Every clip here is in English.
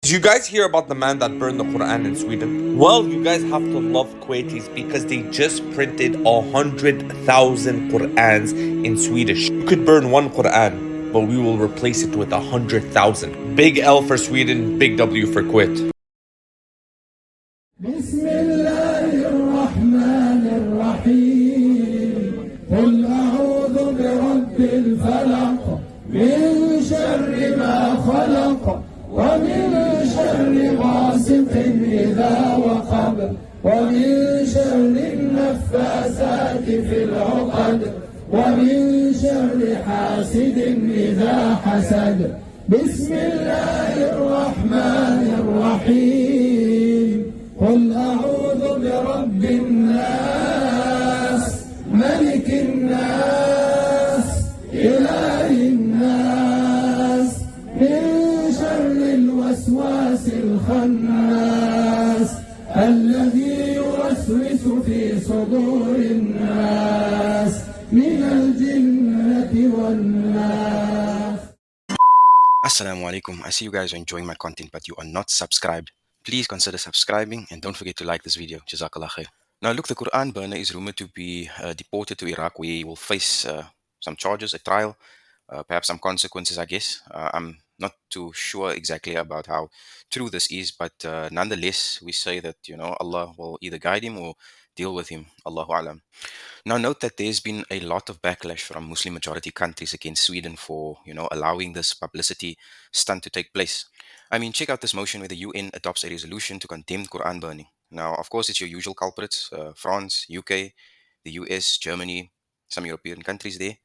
Did you guys hear about the man that burned the Quran in Sweden? Well, you guys have to love Kuwaitis because they just printed 100,000 Qurans in Swedish. You could burn one Quran, but we will replace it with 100,000. Big L for Sweden, big W for Kuwait. قل أعوذ برب الفلق من شر ما خلق ومن شر غاسق إذا وقب ومن شر النفاثات في العقد ومن شر حاسد إذا حسد بسم الله الرحمن الرحيم قل أعوذ برب الناس ملك الناس إله الناس من شر الوسواس الخناس الذي يوسوس في صدور الناس من الجنة والناس. Assalamu alaikum. I see you guys are enjoying my content, but you are not subscribed. Please consider subscribing and don't forget to like this video. Jazakallah khair. Now look, the Quran burner is rumored to be deported to Iraq, where he will face some charges, a trial, perhaps some consequences, I guess. I'm not too sure exactly about how true this is, but nonetheless, we say that, Allah will either guide him or deal with him. Allahu Alam. Now note that there's been a lot of backlash from Muslim majority countries against Sweden for, allowing this publicity stunt to take place. I mean, check out this motion where the UN adopts a resolution to condemn Quran burning. Now, of course, it's your usual culprits, France, UK, the US, Germany, some European countries there,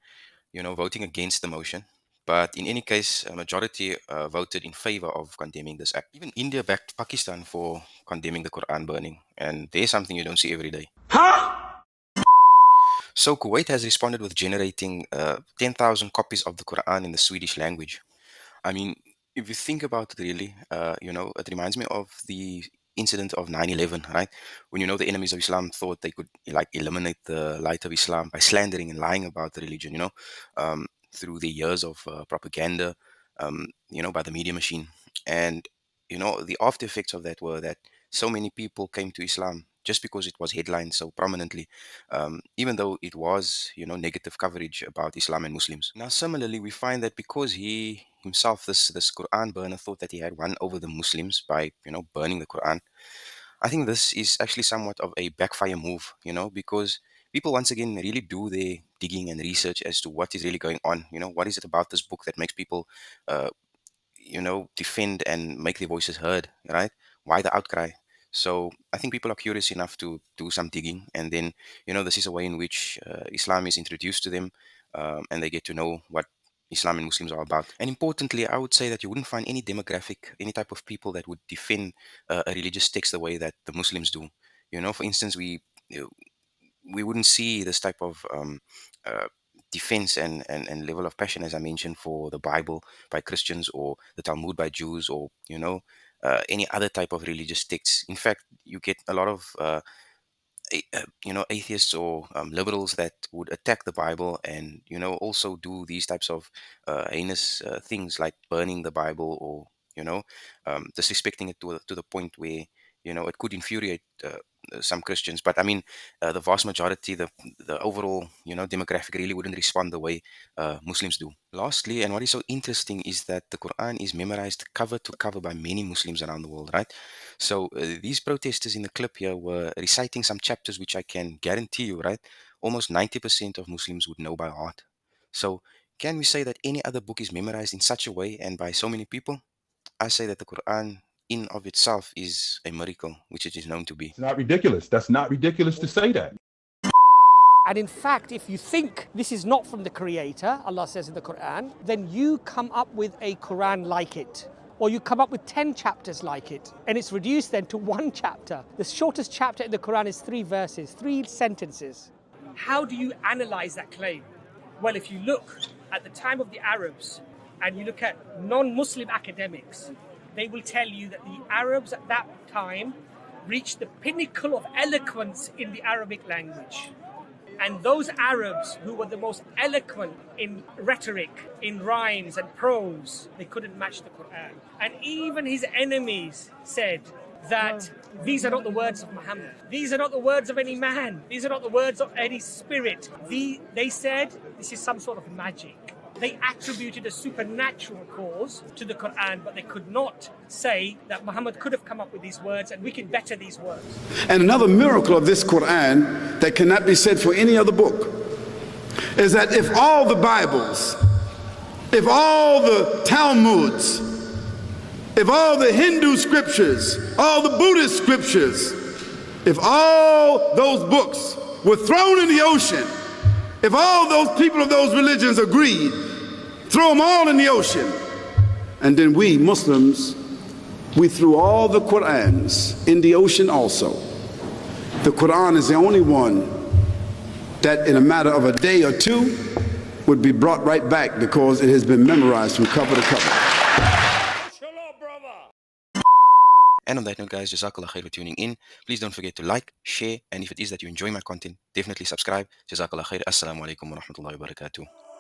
voting against the motion. But in any case, a majority voted in favor of condemning this act. Even India backed Pakistan for condemning the Quran burning. And there's something you don't see every day. So Kuwait has responded with generating 10,000 copies of the Quran in the Swedish language. I mean, if you think about it really, it reminds me of the incident of 9/11, right? When, the enemies of Islam thought they could eliminate the light of Islam by slandering and lying about the religion, through the years of propaganda, by the media machine. And, the after effects of that were that so many people came to Islam just because it was headlined so prominently, even though it was, negative coverage about Islam and Muslims. Now, similarly, we find that because he himself, this Quran burner, thought that he had won over the Muslims by, burning the Quran, I think this is actually somewhat of a backfire move, because people once again really do their digging and research as to what is really going on. What is it about this book that makes people, defend and make their voices heard, right? Why the outcry? So I think people are curious enough to do some digging, and then, this is a way in which Islam is introduced to them, and they get to know what Islam and Muslims are about. And importantly, I would say that you wouldn't find any demographic, any type of people that would defend a religious text the way that the Muslims do. For instance, we wouldn't see this type of defense and level of passion, as I mentioned, for the Bible by Christians, or the Talmud by Jews, or any other type of religious texts. In fact, you get a lot of atheists or liberals that would attack the Bible, and also do these types of heinous things like burning the Bible, or disrespecting it to the point where it could infuriate some Christians. But I mean, the vast majority, the overall demographic really wouldn't respond the way Muslims do. Lastly, and what is so interesting, is that the Quran is memorized cover to cover by many Muslims around the world, right? So these protesters in the clip here were reciting some chapters which I can guarantee you, right, almost 90% of Muslims would know by heart. So can we say that any other book is memorized in such a way and by so many people? I say that the Quran in of itself is a miracle, which it is known to be. It's not ridiculous. That's not ridiculous to say that. And in fact, if you think this is not from the Creator, Allah says in the Quran, then you come up with a Quran like it. Or you come up with 10 chapters like it. And it's reduced then to one chapter. The shortest chapter in the Quran is 3 verses, 3 sentences. How do you analyze that claim? Well, if you look at the time of the Arabs, and you look at non-Muslim academics, they will tell you that the Arabs at that time reached the pinnacle of eloquence in the Arabic language. And those Arabs who were the most eloquent in rhetoric, in rhymes and prose, they couldn't match the Quran. And even his enemies said that these are not the words of Muhammad. These are not the words of any man. These are not the words of any spirit. They said this is some sort of magic. They attributed a supernatural cause to the Quran, but they could not say that Muhammad could have come up with these words and we can better these words. And another miracle of this Quran that cannot be said for any other book is that if all the Bibles, if all the Talmuds, if all the Hindu scriptures, all the Buddhist scriptures, if all those books were thrown in the ocean, if all those people of those religions agreed, throw them all in the ocean, and then we Muslims, we threw all the Qur'ans in the ocean also. The Quran is the only one that in a matter of a day or two would be brought right back because it has been memorized from cover to cover. And on that note, guys, Jazakallah khair for tuning in. Please don't forget to like, share, and if it is that you enjoy my content, definitely subscribe. Jazakallah khair. Assalamu alaikum wa rahmatullahi wa barakatuh.